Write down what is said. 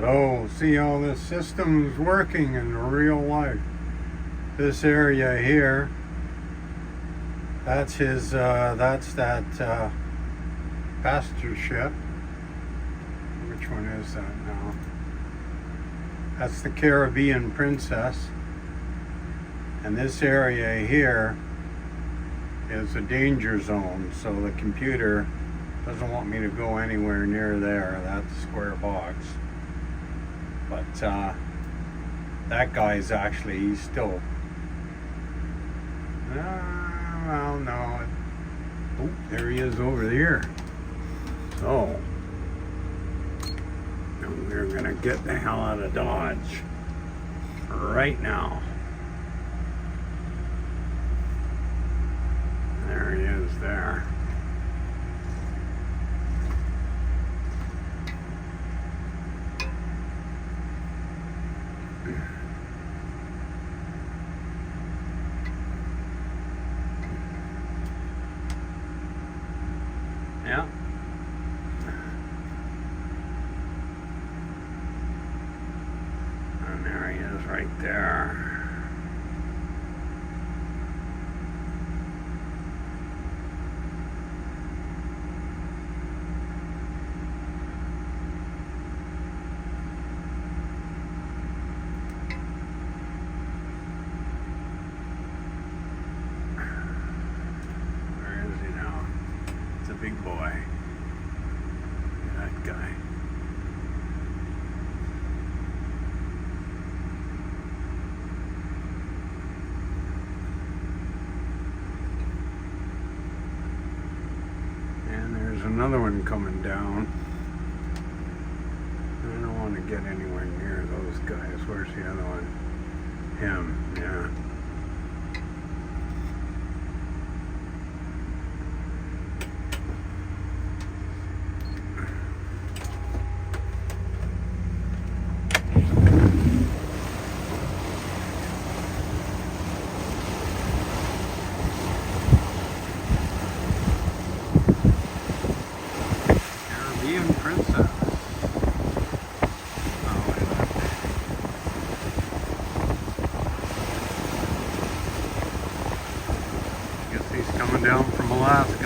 So, see how this system is working in real life. This area here, that's his, that's that passenger ship. Which one is that now? That's the Caribbean Princess. And this area here is a danger zone, so the computer doesn't want me to go anywhere near there, that square box. But that guy's actually, he's still, well, no. Oh, there he is over there. So, we're gonna get the hell out of Dodge right now. There he is there. Yeah. And there he is right there. Big boy. Look at that guy. And there's another one coming down. I don't want to get anywhere near those guys. Where's the other one? Him, yeah. Princess. Oh, I guess he's coming down from Alaska.